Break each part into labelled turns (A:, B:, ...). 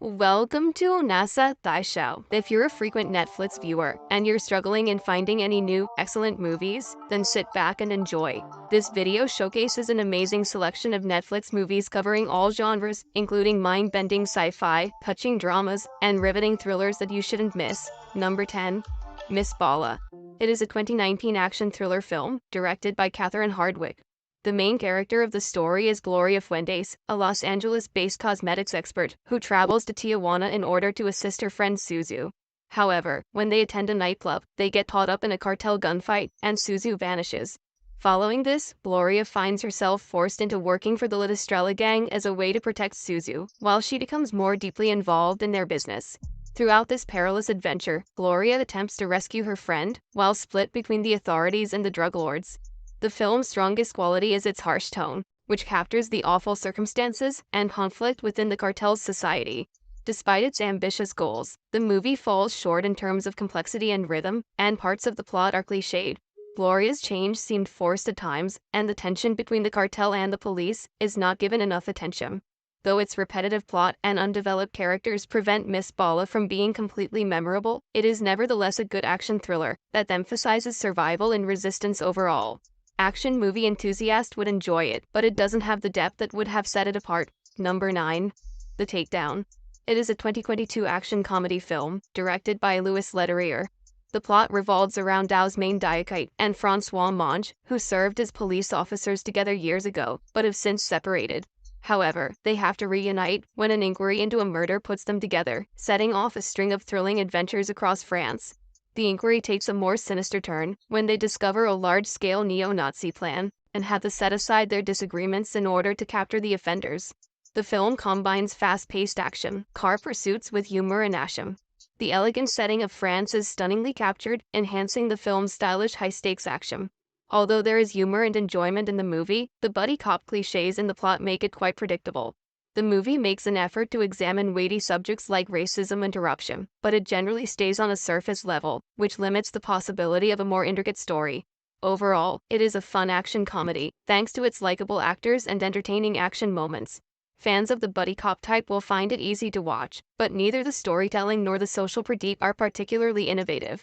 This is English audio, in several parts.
A: Welcome to Tasha. If you're a frequent Netflix viewer and you're struggling in finding any new, excellent movies, then sit back and enjoy. This video showcases an amazing selection of Netflix movies covering all genres, including mind-bending sci-fi, touching dramas, and riveting thrillers that you shouldn't miss. Number 10. Miss Bala. It is a 2019 action thriller film, directed by Catherine Hardwicke. The main character of the story is Gloria Fuentes, a Los Angeles-based cosmetics expert who travels to Tijuana in order to assist her friend Suzu. However, when they attend a nightclub, they get caught up in a cartel gunfight, and Suzu vanishes. Following this, Gloria finds herself forced into working for the La Estrella gang as a way to protect Suzu, while she becomes more deeply involved in their business. Throughout this perilous adventure, Gloria attempts to rescue her friend, while split between the authorities and the drug lords. The film's strongest quality is its harsh tone, which captures the awful circumstances and conflict within the cartel's society. Despite its ambitious goals, the movie falls short in terms of complexity and rhythm, and parts of the plot are cliched. Gloria's change seemed forced at times, and the tension between the cartel and the police is not given enough attention. Though its repetitive plot and undeveloped characters prevent Miss Bala from being completely memorable, it is nevertheless a good action thriller that emphasizes survival and resistance overall. Action movie enthusiast would enjoy it, but it doesn't have the depth that would have set it apart. Number 9. The Takedown. It is a 2022 action comedy film, directed by Louis Leterrier. The plot revolves around Main Diakite and Francois Monge, who served as police officers together years ago, but have since separated. However, they have to reunite when an inquiry into a murder puts them together, setting off a string of thrilling adventures across France. The inquiry takes a more sinister turn when they discover a large-scale neo-Nazi plan and have to set aside their disagreements in order to capture the offenders. The film combines fast-paced action, car pursuits with humor and action. The elegant setting of France is stunningly captured, enhancing the film's stylish high-stakes action. Although there is humor and enjoyment in the movie, the buddy cop cliches in the plot make it quite predictable. The movie makes an effort to examine weighty subjects like racism and corruption, but it generally stays on a surface level, which limits the possibility of a more intricate story. Overall, it is a fun action comedy, thanks to its likable actors and entertaining action moments. Fans of the buddy cop type will find it easy to watch, but neither the storytelling nor the social critique are particularly innovative.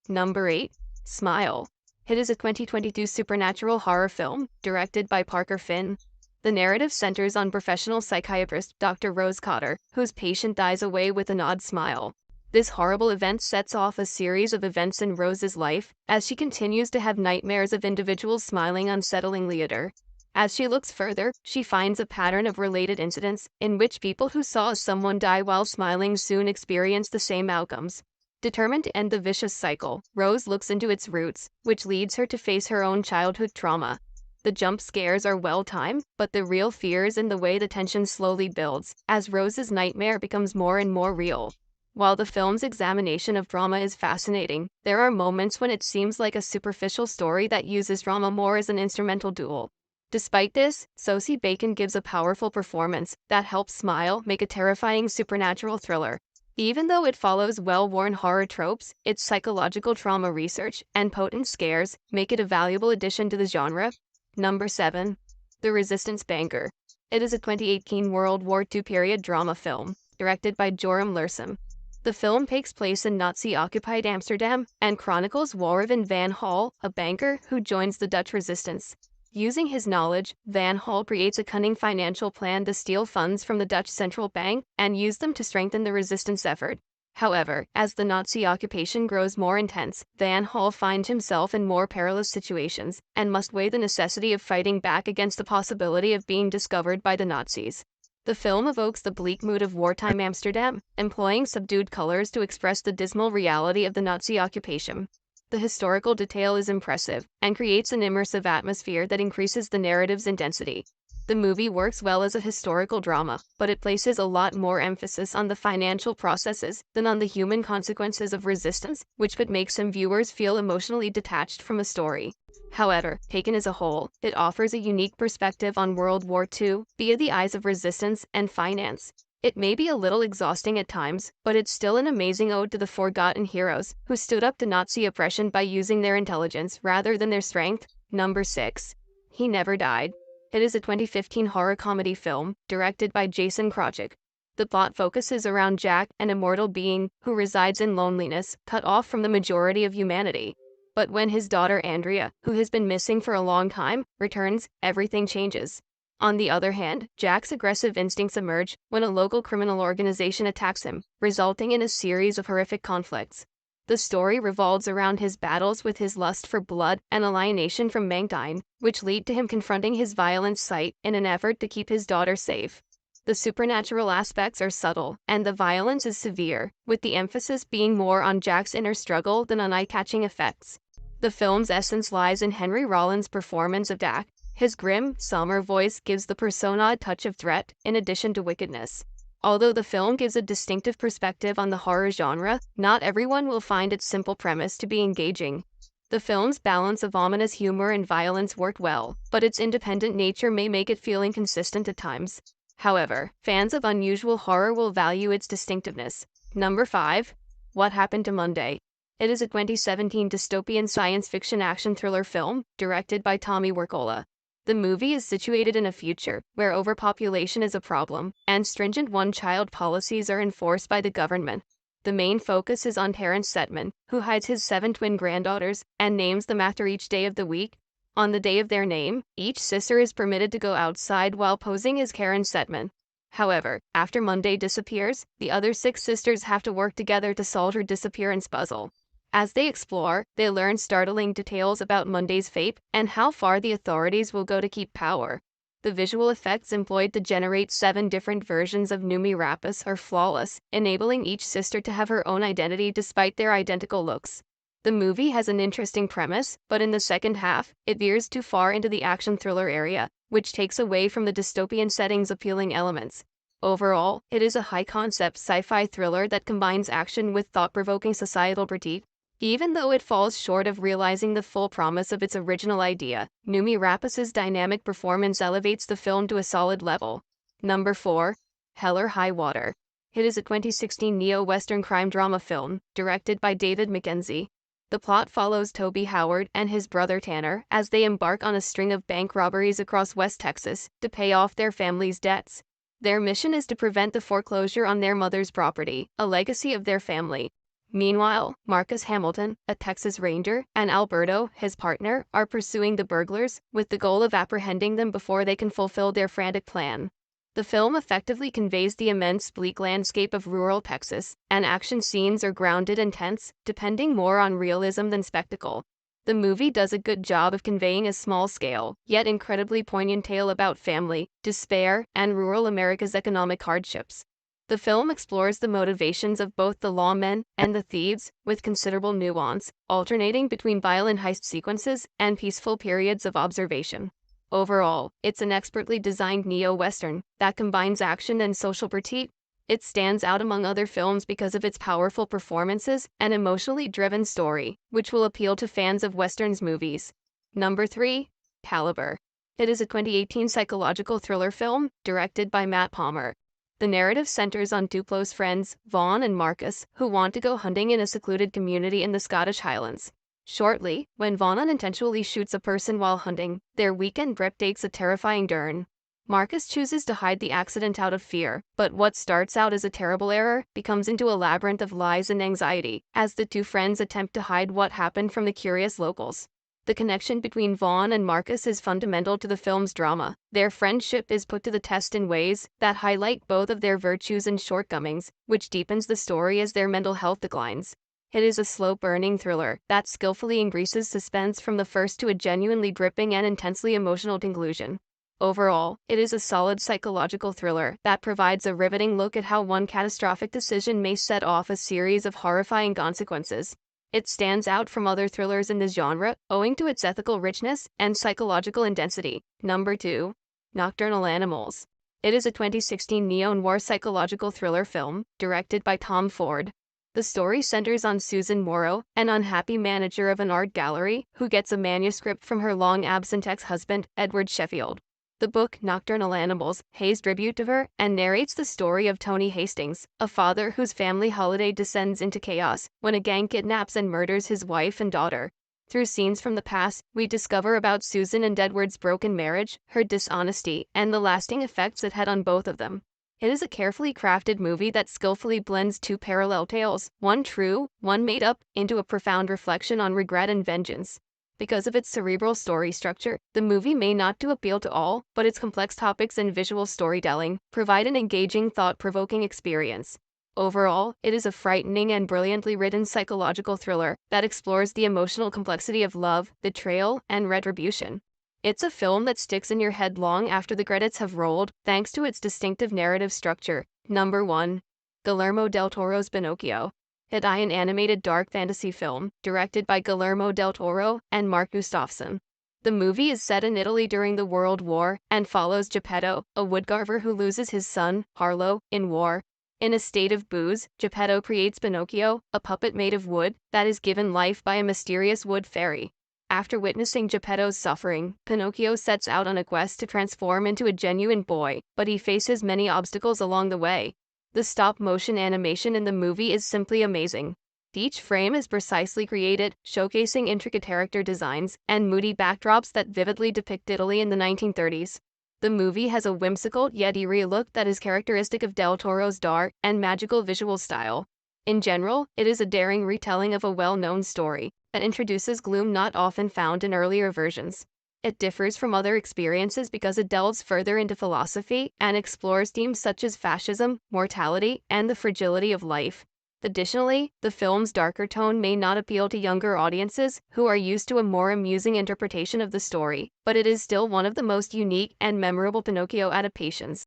A: Number 8. Smile. It is a 2022 supernatural horror film, directed by Parker Finn. The narrative centers on professional psychiatrist Dr. Rose Cotter, whose patient dies away with an odd smile. This horrible event sets off a series of events in Rose's life, as she continues to have nightmares of individuals smiling unsettlingly at her. As she looks further, she finds a pattern of related incidents, in which people who saw someone die while smiling soon experience the same outcomes. Determined to end the vicious cycle, Rose looks into its roots, which leads her to face her own childhood trauma. The jump scares are well timed, but the real fear is in the way the tension slowly builds, as Rose's nightmare becomes more and more real. While the film's examination of drama is fascinating, there are moments when it seems like a superficial story that uses drama more as an instrumental tool. Despite this, Sosie Bacon gives a powerful performance that helps Smile make a terrifying supernatural thriller. Even though it follows well-worn horror tropes, its psychological trauma research and potent scares make it a valuable addition to the genre. Number 7. The Resistance Banker. It is a 2018 World War II period drama film, directed by Joram Lersum. The film takes place in Nazi-occupied Amsterdam and chronicles Warren van Hal, a banker who joins the Dutch resistance. Using his knowledge, Van Hal creates a cunning financial plan to steal funds from the Dutch central bank and use them to strengthen the resistance effort. However, as the Nazi occupation grows more intense, Van Hal finds himself in more perilous situations and must weigh the necessity of fighting back against the possibility of being discovered by the Nazis. The film evokes the bleak mood of wartime Amsterdam, employing subdued colors to express the dismal reality of the Nazi occupation. The historical detail is impressive and creates an immersive atmosphere that increases the narrative's intensity. The movie works well as a historical drama, but it places a lot more emphasis on the financial processes than on the human consequences of resistance, which could make some viewers feel emotionally detached from a story. However, taken as a whole, it offers a unique perspective on World War II via the eyes of resistance and finance. It may be a little exhausting at times, but it's still an amazing ode to the forgotten heroes who stood up to Nazi oppression by using their intelligence rather than their strength. Number 6. He Never Died. It is a 2015 horror comedy film, directed by Jason Krachik. The plot focuses around Jack, an immortal being who resides in loneliness, cut off from the majority of humanity. But when his daughter Andrea, who has been missing for a long time, returns, everything changes. On the other hand, Jack's aggressive instincts emerge when a local criminal organization attacks him, resulting in a series of horrific conflicts. The story revolves around his battles with his lust for blood and alienation from mankind, which lead to him confronting his violent side in an effort to keep his daughter safe. The supernatural aspects are subtle, and the violence is severe, with the emphasis being more on Jack's inner struggle than on eye-catching effects. The film's essence lies in Henry Rollins' performance of Jack. His grim, somber voice gives the persona a touch of threat, in addition to wickedness. Although the film gives a distinctive perspective on the horror genre, not everyone will find its simple premise to be engaging. The film's balance of ominous humor and violence worked well, but its independent nature may make it feel inconsistent at times. However, fans of unusual horror will value its distinctiveness. Number 5. What Happened to Monday? It is a 2017 dystopian science fiction action thriller film, directed by Tommy Wirkola. The movie is situated in a future where overpopulation is a problem, and stringent one-child policies are enforced by the government. The main focus is on Terrence Setman, who hides his 7 twin granddaughters and names them after each day of the week. On the day of their name, each sister is permitted to go outside while posing as Karen Setman. However, after Monday disappears, the other 6 sisters have to work together to solve her disappearance puzzle. As they explore, they learn startling details about Monday's fate and how far the authorities will go to keep power. The visual effects employed to generate 7 different versions of Noomi Rapace are flawless, enabling each sister to have her own identity despite their identical looks. The movie has an interesting premise, but in the second half, it veers too far into the action thriller area, which takes away from the dystopian setting's appealing elements. Overall, it is a high-concept sci-fi thriller that combines action with thought-provoking societal critique. Even though it falls short of realizing the full promise of its original idea, Noomi Rapace's dynamic performance elevates the film to a solid level. Number 4. Hell or High Water. It is a 2016 neo-Western crime drama film, directed by David Mackenzie. The plot follows Toby Howard and his brother Tanner as they embark on a string of bank robberies across West Texas to pay off their family's debts. Their mission is to prevent the foreclosure on their mother's property, a legacy of their family. Meanwhile, Marcus Hamilton, a Texas Ranger, and Alberto, his partner, are pursuing the burglars, with the goal of apprehending them before they can fulfill their frantic plan. The film effectively conveys the immense bleak landscape of rural Texas, and action scenes are grounded and tense, depending more on realism than spectacle. The movie does a good job of conveying a small-scale, yet incredibly poignant tale about family, despair, and rural America's economic hardships. The film explores the motivations of both the lawmen and the thieves, with considerable nuance, alternating between violent heist sequences and peaceful periods of observation. Overall, it's an expertly designed neo-Western that combines action and social critique. It stands out among other films because of its powerful performances and emotionally driven story, which will appeal to fans of Westerns movies. Number 3. Caliber. It is a 2018 psychological thriller film, directed by Matt Palmer. The narrative centers on 2 close friends, Vaughn and Marcus, who want to go hunting in a secluded community in the Scottish Highlands. Shortly, when Vaughn unintentionally shoots a person while hunting, their weekend trip takes a terrifying turn. Marcus chooses to hide the accident out of fear, but what starts out as a terrible error becomes into a labyrinth of lies and anxiety, as the 2 friends attempt to hide what happened from the curious locals. The connection between Vaughn and Marcus is fundamental to the film's drama. Their friendship is put to the test in ways that highlight both of their virtues and shortcomings, which deepens the story as their mental health declines. It is a slow-burning thriller that skillfully increases suspense from the first to a genuinely gripping and intensely emotional conclusion. Overall, it is a solid psychological thriller that provides a riveting look at how one catastrophic decision may set off a series of horrifying consequences. It stands out from other thrillers in the genre, owing to its ethical richness and psychological intensity. Number 2. Nocturnal Animals. It is a 2016 neo-noir psychological thriller film, directed by Tom Ford. The story centers on Susan Morrow, an unhappy manager of an art gallery, who gets a manuscript from her long-absent ex-husband, Edward Sheffield. The book Nocturnal Animals pays tribute to her and narrates the story of Tony Hastings, a father whose family holiday descends into chaos when a gang kidnaps and murders his wife and daughter. Through scenes from the past, we discover about Susan and Edward's broken marriage, her dishonesty, and the lasting effects it had on both of them. It is a carefully crafted movie that skillfully blends two parallel tales, one true, one made up, into a profound reflection on regret and vengeance. Because of its cerebral story structure, the movie may not do appeal to all, but its complex topics and visual storytelling provide an engaging, thought-provoking experience. Overall, it is a frightening and brilliantly written psychological thriller that explores the emotional complexity of love, betrayal, and retribution. It's a film that sticks in your head long after the credits have rolled, thanks to its distinctive narrative structure. Number 1. Guillermo del Toro's Pinocchio. It is an animated dark fantasy film, directed by Guillermo del Toro and Mark Gustafsson. The movie is set in Italy during the World War and follows Geppetto, a woodcarver who loses his son, Harlow, in war. In a state of booze, Geppetto creates Pinocchio, a puppet made of wood that is given life by a mysterious wood fairy. After witnessing Geppetto's suffering, Pinocchio sets out on a quest to transform into a genuine boy, but he faces many obstacles along the way. The stop-motion animation in the movie is simply amazing. Each frame is precisely created, showcasing intricate character designs and moody backdrops that vividly depict Italy in the 1930s. The movie has a whimsical yet eerie look that is characteristic of Del Toro's dark and magical visual style. In general, it is a daring retelling of a well-known story that introduces gloom not often found in earlier versions. It differs from other experiences because it delves further into philosophy and explores themes such as fascism, mortality, and the fragility of life. Additionally, the film's darker tone may not appeal to younger audiences who are used to a more amusing interpretation of the story, but it is still one of the most unique and memorable Pinocchio adaptations.